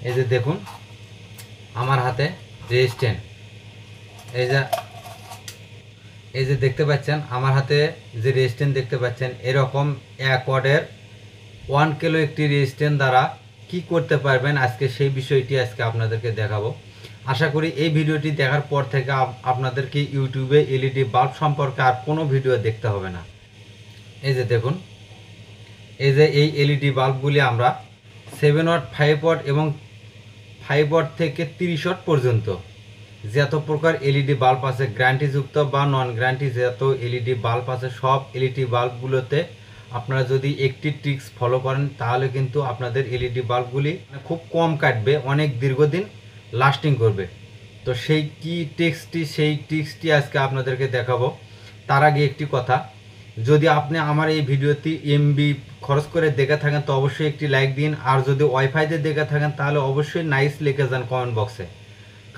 এই যে দেখুন আমার হাতে রেজিস্ট্যান্ট, এই যে দেখতে পাচ্ছেন আমার হাতে যে রেজিস্ট্যান্ট দেখতে পাচ্ছেন, এরকম 1 ওয়াটের 1 কিলো একটি রেজিস্ট্যান্ট দ্বারা কি করতে পারবেন আজকে সেই বিষয়টি আজকে আপনাদেরকে দেখাবো। আশা করি এই ভিডিওটি দেখার পর থেকে আপনাদেরকে ইউটিউবে এলইডি বাল্ব সম্পর্কে আর কোনো ভিডিও দেখতে হবে না। এই যে দেখুন, এই যে এই এলইডি বাল্বগুলি আমরা 7 ওয়াট, 5 ওয়াট এবং 5 ওয়াট থেকে 30 ওয়াট পর্যন্ত যত প্রকার এলইডি বাল্ব আছে, গ্যারান্টিযুক্ত বা নন গ্যারান্টি যত এলইডি বাল্ব আছে, সব এলইডি বাল্বগুলোতে আপনারা যদি একটি ট্রিক্স ফলো করেন তাহলে কিন্তু আপনাদের এলইডি বাল্বগুলি খুব কম কাটবে, অনেক দীর্ঘদিন লাস্টিং করবে। তো সেই ট্রিক্সটি আজকে আপনাদেরকে দেখাবো। তার আগে একটি কথা, যদি আপনি আমার এই ভিডিওটি এমবি খরচ করে দেখে থাকেন তো অবশ্যই একটি লাইক দিন, আর যদি ওয়াইফাইতে দেখে থাকেন তাহলে অবশ্যই নাইস লিখে যান কমেন্ট বক্সে,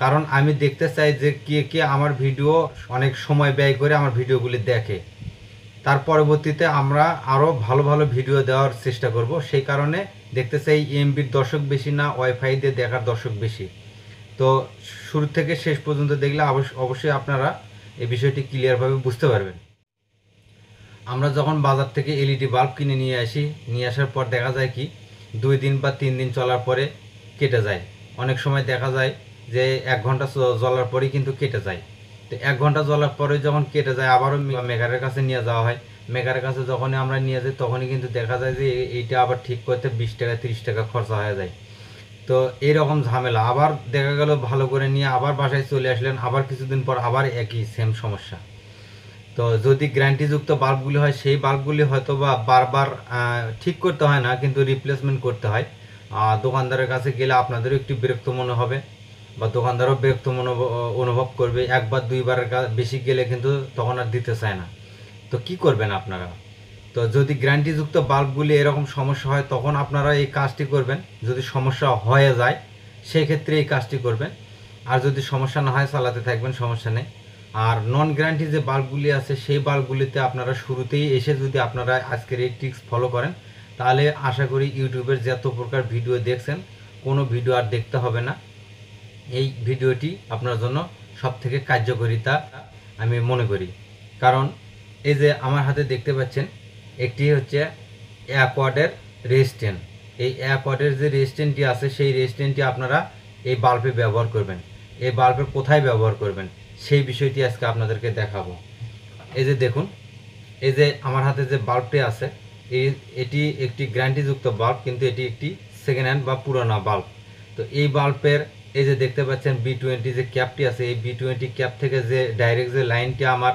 কারণ আমি দেখতে চাই যে কে আমার ভিডিও অনেক সময় ব্যয় করে আমার ভিডিওগুলি দেখে। তার পরবর্তীতে আমরা আরও ভালো ভালো ভিডিও দেওয়ার চেষ্টা করব, সেই কারণে দেখতে চাই এমবির দর্শক বেশি না ওয়াইফাই দিয়ে দেখার দর্শক বেশি। তো শুরু থেকে শেষ পর্যন্ত দেখলে অবশ্যই আপনারা এই বিষয়টি ক্লিয়ারভাবে বুঝতে পারবেন। আমরা যখন বাজার থেকে এলইডি বাল্ব কিনে নিয়ে আসার পর দেখা যায় কি 2 দিন বা 3 দিন চলার পরে কেটে যায়। অনেক সময় দেখা যায় যে 1 ঘন্টা জ্বলার পরেই কিন্তু কেটে যায়। তো 1 ঘন্টা জ্বলার পরে যখন কেটে যায় আবারও মেকারের কাছে নিয়ে যাওয়া হয়। মেকারের কাছে যখনই আমরা নিয়ে যাই তখনই কিন্তু দেখা যায় যে এইটা আবার ঠিক করতে 20 টাকা 30 টাকা খরচা হয়ে যায়। তো এইরকম ঝামেলা, আবার দেখা গেল ভালো করে নিয়ে আবার বাসায় চলে আসলেন, আবার কিছুদিন পর আবার একই সেম সমস্যা। তো যদি গ্যারান্টিযুক্ত বাল্বগুলি হয় সেই বাল্বগুলি হয়তো বা বারবার ঠিক করতে হয় না, কিন্তু রিপ্লেসমেন্ট করতে হয়। দোকানদারের কাছে গেলে আপনাদেরও একটু বিরক্ত মনে হবে বা দোকানদারও বিরক্ত অনুভব করবে। 1 বার 2 বারের বেশি গেলে কিন্তু তখন আর দিতে চায় না। তো কি করবেন আপনারা? তো যদি গ্যারান্টিযুক্ত বাল্বগুলি এরকম সমস্যা হয় তখন আপনারা এই কাজটি করবেন। যদি সমস্যা হয়ে যায় সেই ক্ষেত্রে এই কাজটি করবেন, আর যদি সমস্যা না হয় চালাতে থাকবেন, সমস্যা নেই। আর নন গ্যারান্টি যে বাল্বগুলি আছে সেই বাল্বগুলিতে আপনারা শুরুতেই এসে যদি আপনারা আজকের এই ট্রিক্স ফলো করেন তাহলে আশা করি ইউটিউবের যত প্রকার ভিডিও দেখছেন কোনো ভিডিও আর দেখতে হবে না। এই ভিডিওটি আপনার জন্য সবথেকে কার্যকারিতা আমি মনে করি, কারণ এই যে আমার হাতে দেখতে পাচ্ছেন একটি হচ্ছে 1 ওয়াটের রেজিস্ট্যান্ট। এই 1 ওয়াটের যে রেজিস্ট্যান্টটি আছে সেই রেজিস্ট্যান্টটি আপনারা এই বাল্বে ব্যবহার করবেন। এই বাল্বের কোথায় ব্যবহার করবেন সেই বিষয়টি আজকে আপনাদেরকে দেখাবো। এই যে দেখুন, এই যে আমার হাতে যে বাল্বটি আছে এটি একটি গ্যারান্টিযুক্ত বাল্ব, কিন্তু এটি একটি সেকেন্ড হ্যান্ড বা পুরোনো বাল্ব। তো এই বাল্বের এই যে দেখতে পাচ্ছেন B20 যে ক্যাপটি আছে, এই B20 ক্যাপ থেকে যে ডাইরেক্ট যে লাইনটি আমার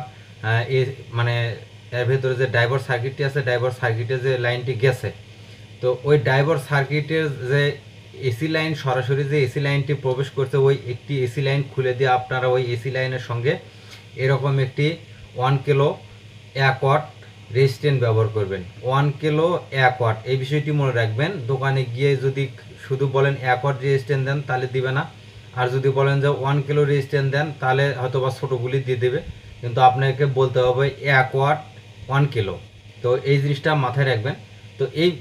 মানে এর ভেতরে যে ড্রাইভার সার্কিটটি আছে, ড্রাইভার সার্কিটে যে লাইনটি গেছে, তো ওই ড্রাইভার সার্কিটের যে এসি লাইন, সরাসরি যে এসি লাইনটি প্রবেশ করছে ওই একটি এসি লাইন খুলে দিয়ে আপনারা ওই এসি লাইনের সঙ্গে এরকম একটি 1 কিলো 1 ওয়াট রেজিস্ট্যান্ট ব্যবহার করবেন। 1 কিলো 1 ওয়াট, এই বিষয়টি মনে রাখবেন। দোকানে গিয়ে যদি শুধু বলেন 1 ওয়াট রেজিস্ট্যান্ট দেন তাহলে দিবে না, আর যদি বলেন যে 1 কিলো রেজিস্ট্যান্ট দেন তাহলে হয়তো বা ছোটোগুলি দিয়ে দেবে, কিন্তু আপনাকে বলতে হবে 1 ওয়াট 1 কিলো। তো এই জিনিসটা মাথায় রাখবেন। তো এই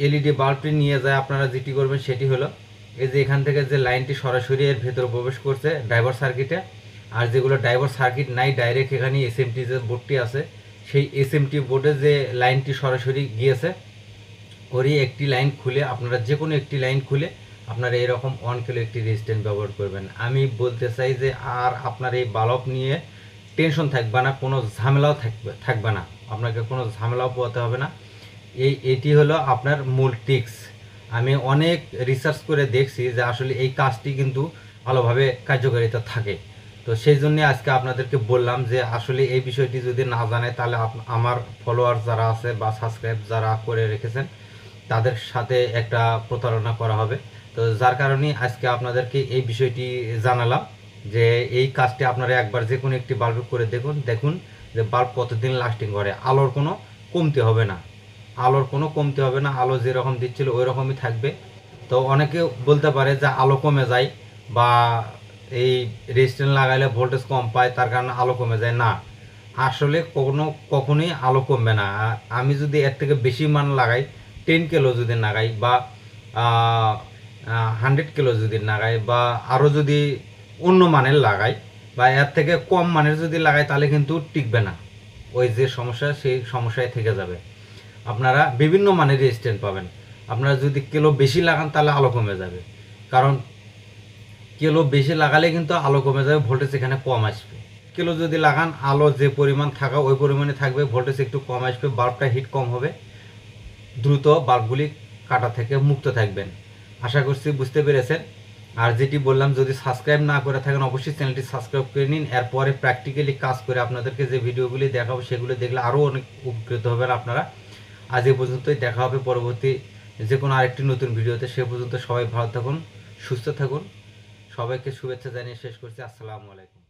এলইডি বাল্বটি নিয়ে যায় আপনারা যেটি করবেন সেটি হলো এই যে এখান থেকে যে লাইনটি সরাসরি এর ভেতরে প্রবেশ করছে ড্রাইভার সার্কিটে, আর যেগুলো ড্রাইভার সার্কিট নাই ডাইরেক্ট এখানে এসএমটি যে বোর্ডটি আছে সেই এসএমটি বোর্ডে যে লাইনটি সরাসরি গিয়েছে ওরই একটি লাইন খুলে আপনারা যে কোনো একটি লাইন খুলে আপনারা এরকম 1 কিলো একটি রেজিস্ট্যান্ট ব্যবহার করবেন। আমি বলতে চাই যে আর আপনার এই বাল্ব নিয়ে টেনশন থাকবে না, কোনো ঝামেলাও থাকবে না, আপনাকে কোনো ঝামেলাও পোহাতে হবে না। এটি হলো আপনার মূল ট্রিক্স। আমি অনেক রিসার্চ করে দেখছি যে আসলে এই কাজটি কিন্তু ভালোভাবে কার্যকারিতা থাকে। তো সেই জন্য আজকে আপনাদেরকে বললাম যে আসলে এই বিষয়টি যদি না জানে তাহলে আমার ফলোয়ার যারা আছে বা সাবস্ক্রাইব যারা করে রেখেছেন তাদের সাথে একটা প্রতারণা করা হবে। তো যার কারণে আজকে আপনাদেরকে এই বিষয়টি জানালাম যে এই কাজটি আপনারা একবার যে কোনো একটি বাল্ব করে দেখুন যে বাল্ব কতদিন লাস্টিং করে। আলোর কোনো কমতি হবে না, আলো যেরকম দিচ্ছিল ওই রকমই থাকবে। তো অনেকে বলতে পারে যে আলো কমে যায় বা এই রেজিস্ট্যান্ট লাগাইলে ভোল্টেজ কম পায় তার কারণে আলো কমে যায়, না, আসলে কখনোই আলো কমবে না। আমি যদি এর থেকে বেশি মান লাগাই 10 কিলো যদি লাগাই বা 100 কিলো যদি লাগাই বা আরও যদি অন্য মানের লাগাই বা এর থেকে কম মানের যদি লাগাই তাহলে কিন্তু টিকবে না, ওই যে সমস্যা সেই সমস্যায় থেকে যাবে। আপনারা বিভিন্ন মানের রেজিস্ট্যান্ট পাবেন। আপনারা যদি কিলো বেশি লাগান তাহলে আলো কমে যাবে, কারণ কিলো বেশি লাগালে কিন্তু আলো কমে যাবে, ভোল্টেজ এখানে কম আসবে। কিলো যদি লাগান আলো যে পরিমাণ থাকা ওই পরিমাণে থাকবে, ভোল্টেজ একটু কম আসবে, বাল্বটা হিট কম হবে, দ্রুত বাল্বগুলি কাটা থেকে মুক্ত থাকবেন। আশা করছি বুঝতে পেরেছেন। আর যেটি বললাম, যদি সাবস্ক্রাইব না করে থাকেন অবশ্যই চ্যানেলটি সাবস্ক্রাইব করে নিন। এরপরে প্র্যাকটিক্যালি কাজ করে আপনাদেরকে যে ভিডিওগুলি দেখাবো সেগুলো দেখলে আরও অনেক উপকৃত হবেন আপনারা। আজ এ পর্যন্তই, দেখা হবে পরবর্তী যে কোনো আরেকটি নতুন ভিডিওতে। সে পর্যন্ত সবাই ভালো থাকুন, সুস্থ থাকুন। সবাইকে শুভেচ্ছা জানিয়ে শেষ করছি। আসসালামু আলাইকুম।